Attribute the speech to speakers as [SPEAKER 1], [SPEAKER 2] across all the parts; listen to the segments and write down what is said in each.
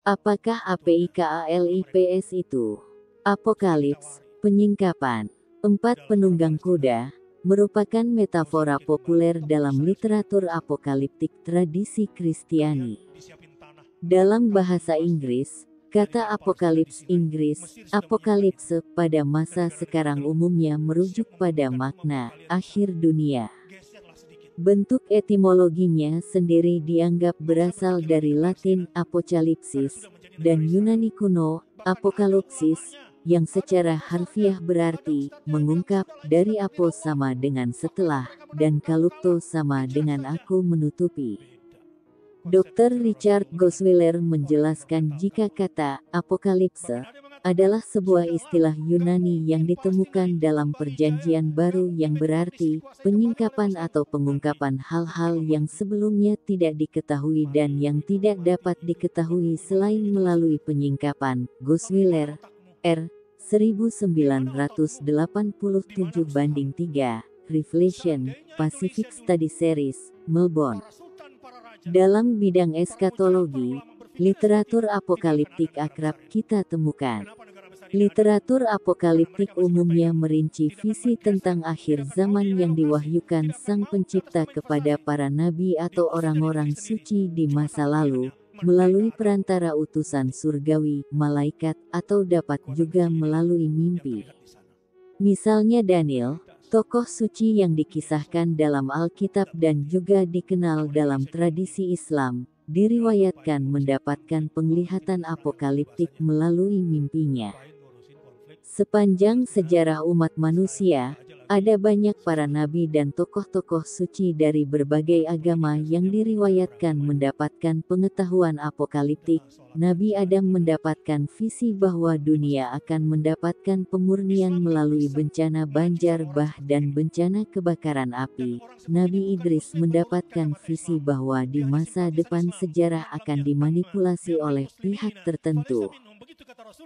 [SPEAKER 1] Apakah APIKALIPS itu? Apokalips, penyingkapan. 4 penunggang kuda, merupakan metafora populer dalam literatur apokaliptik tradisi Kristiani. Dalam bahasa Inggris, kata apokalips Inggris, apokalipse pada masa sekarang umumnya merujuk pada makna akhir dunia. Bentuk etimologinya sendiri dianggap berasal dari Latin apocalypsis dan Yunani kuno apokalipsis, yang secara harfiah berarti mengungkap, dari apo sama dengan setelah, dan kalupto sama dengan aku menutupi. Dr. Richard Goswiller menjelaskan jika kata apokalipse adalah sebuah istilah Yunani yang ditemukan dalam Perjanjian Baru yang berarti penyingkapan atau pengungkapan hal-hal yang sebelumnya tidak diketahui dan yang tidak dapat diketahui selain melalui penyingkapan. Goswiller, R. 1987-3, Revelation, Pacific Study Series, Melbourne. Dalam bidang eskatologi, literatur apokaliptik akrab kita temukan. Literatur apokaliptik umumnya merinci visi tentang akhir zaman yang diwahyukan Sang Pencipta kepada para nabi atau orang-orang suci di masa lalu, melalui perantara utusan surgawi, malaikat, atau dapat juga melalui mimpi. Misalnya Daniel, tokoh suci yang dikisahkan dalam Alkitab dan juga dikenal dalam tradisi Islam, diriwayatkan mendapatkan penglihatan apokaliptik melalui mimpinya. Sepanjang sejarah umat manusia, ada banyak para nabi dan tokoh-tokoh suci dari berbagai agama yang diriwayatkan mendapatkan pengetahuan apokaliptik. Nabi Adam mendapatkan visi bahwa dunia akan mendapatkan pemurnian melalui bencana banjir bah dan bencana kebakaran api. Nabi Idris mendapatkan visi bahwa di masa depan sejarah akan dimanipulasi oleh pihak tertentu.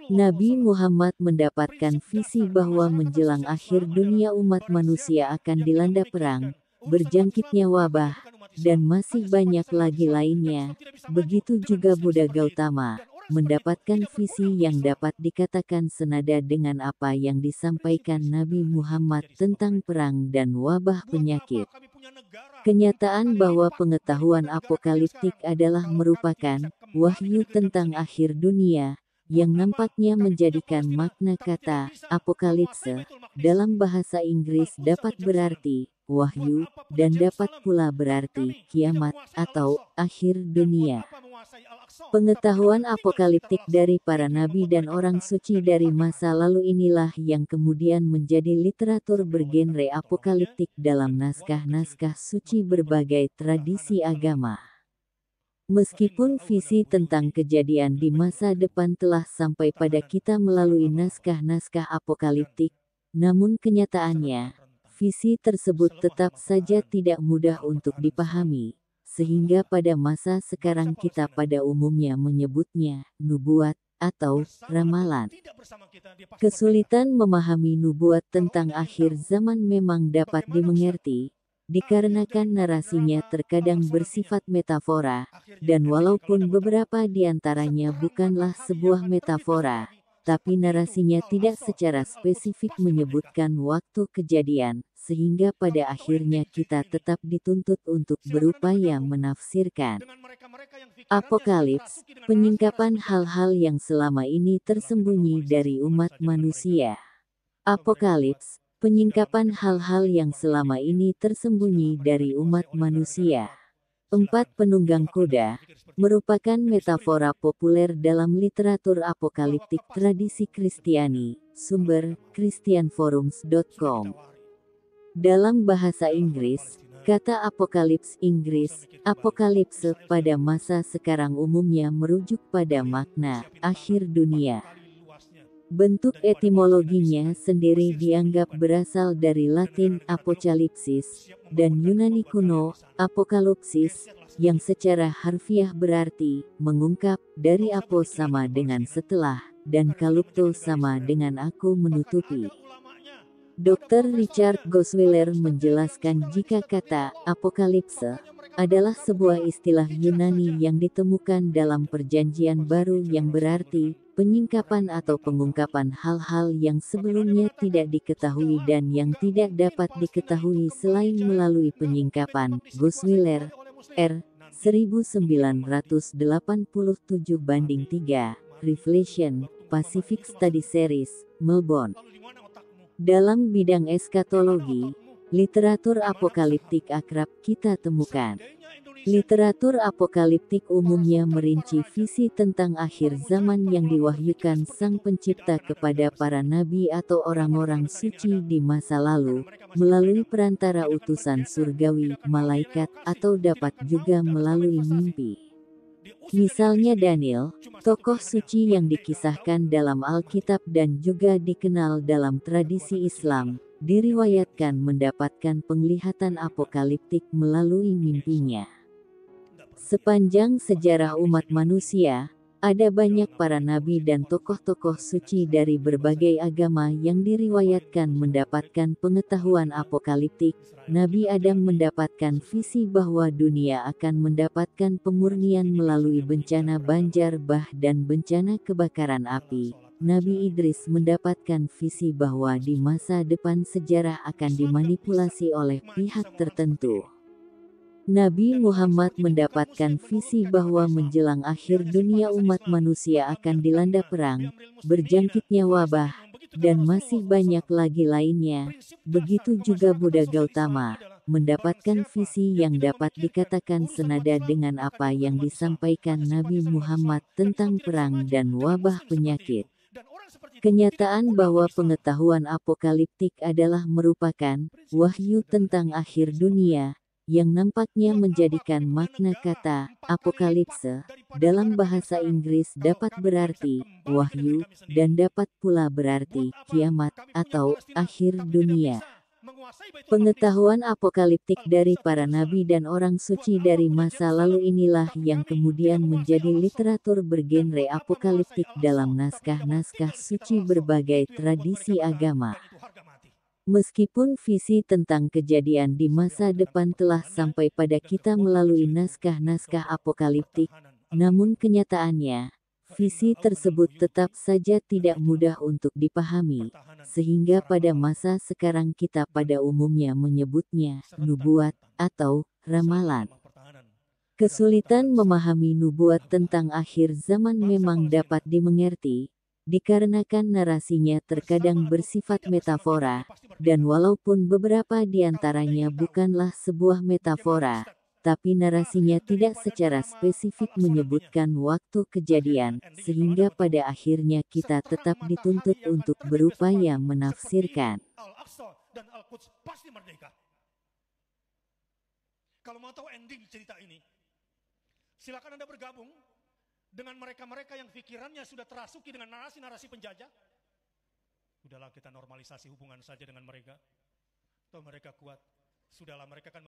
[SPEAKER 1] Nabi Muhammad mendapatkan visi bahwa menjelang akhir dunia umat manusia akan dilanda perang, berjangkitnya wabah, dan masih banyak lagi lainnya. Begitu juga Buddha Gautama, mendapatkan visi yang dapat dikatakan senada dengan apa yang disampaikan Nabi Muhammad tentang perang dan wabah penyakit. Kenyataan bahwa pengetahuan apokaliptik adalah merupakan wahyu tentang akhir dunia, yang nampaknya menjadikan makna kata apokalipse dalam bahasa Inggris dapat berarti wahyu, dan dapat pula berarti kiamat atau akhir dunia. Pengetahuan apokaliptik dari para nabi dan orang suci dari masa lalu inilah yang kemudian menjadi literatur bergenre apokaliptik dalam naskah-naskah suci berbagai tradisi agama. Meskipun visi tentang kejadian di masa depan telah sampai pada kita melalui naskah-naskah apokaliptik, namun kenyataannya, visi tersebut tetap saja tidak mudah untuk dipahami, sehingga pada masa sekarang kita pada umumnya menyebutnya nubuat atau ramalan. Kesulitan memahami nubuat tentang akhir zaman memang dapat dimengerti, dikarenakan narasinya terkadang bersifat metafora, dan walaupun beberapa di antaranya bukanlah sebuah metafora, tapi narasinya tidak secara spesifik menyebutkan waktu kejadian, sehingga pada akhirnya kita tetap dituntut untuk berupaya menafsirkan. Apokalips, penyingkapan hal-hal yang selama ini tersembunyi dari umat manusia. Apokalips, penyingkapan hal-hal yang selama ini tersembunyi dari umat manusia. 4 penunggang kuda, merupakan metafora populer dalam literatur apokaliptik tradisi Kristiani. Sumber, christianforums.com. Dalam bahasa Inggris, kata apokalips Inggris, apokalipse pada masa sekarang umumnya merujuk pada makna akhir dunia. Bentuk etimologinya sendiri dianggap berasal dari Latin apocalypsis dan Yunani kuno apokalipsis, yang secara harfiah berarti mengungkap, dari apo sama dengan setelah, dan kalupto sama dengan aku menutupi. Dr. Richard Goswiller menjelaskan jika kata apokalipse adalah sebuah istilah Yunani yang ditemukan dalam Perjanjian Baru yang berarti penyingkapan atau pengungkapan hal-hal yang sebelumnya tidak diketahui dan yang tidak dapat diketahui selain melalui penyingkapan. Goswiller, R. 1987-3, Revelation, Pacific Study Series, Melbourne. Dalam bidang eskatologi, literatur apokaliptik akrab kita temukan. Literatur apokaliptik umumnya merinci visi tentang akhir zaman yang diwahyukan Sang Pencipta kepada para nabi atau orang-orang suci di masa lalu, melalui perantara utusan surgawi, malaikat, atau dapat juga melalui mimpi. Misalnya Daniel, tokoh suci yang dikisahkan dalam Alkitab dan juga dikenal dalam tradisi Islam, diriwayatkan mendapatkan penglihatan apokaliptik melalui mimpinya. Sepanjang sejarah umat manusia, ada banyak para nabi dan tokoh-tokoh suci dari berbagai agama yang diriwayatkan mendapatkan pengetahuan apokaliptik. Nabi Adam mendapatkan visi bahwa dunia akan mendapatkan pemurnian melalui bencana banjir bah dan bencana kebakaran api. Nabi Idris mendapatkan visi bahwa di masa depan sejarah akan dimanipulasi oleh pihak tertentu. Nabi Muhammad mendapatkan visi bahwa menjelang akhir dunia umat manusia akan dilanda perang, berjangkitnya wabah, dan masih banyak lagi lainnya. Begitu juga Buddha Gautama, mendapatkan visi yang dapat dikatakan senada dengan apa yang disampaikan Nabi Muhammad tentang perang dan wabah penyakit. Kenyataan bahwa pengetahuan apokaliptik adalah merupakan wahyu tentang akhir dunia, yang nampaknya menjadikan makna kata apokalipse dalam bahasa Inggris dapat berarti wahyu dan dapat pula berarti kiamat atau akhir dunia. Pengetahuan apokaliptik dari para nabi dan orang suci dari masa lalu inilah yang kemudian menjadi literatur bergenre apokaliptik dalam naskah-naskah suci berbagai tradisi agama. Meskipun visi tentang kejadian di masa depan telah sampai pada kita melalui naskah-naskah apokaliptik, namun kenyataannya, visi tersebut tetap saja tidak mudah untuk dipahami, sehingga pada masa sekarang kita pada umumnya menyebutnya nubuat atau ramalan. Kesulitan memahami nubuat tentang akhir zaman memang dapat dimengerti, dikarenakan narasinya terkadang bersifat metafora, dan walaupun beberapa di antaranya bukanlah sebuah metafora, tapi narasinya tidak secara spesifik menyebutkan waktu kejadian, sehingga pada akhirnya kita tetap dituntut untuk berupaya menafsirkan.
[SPEAKER 2] Kalau mau tahu ending cerita ini, silakan Anda bergabung dengan mereka-mereka yang pikirannya sudah terasuki dengan narasi-narasi penjajah. Udahlah kita normalisasi hubungan saja dengan mereka. Atau mereka kuat. Sudahlah mereka kan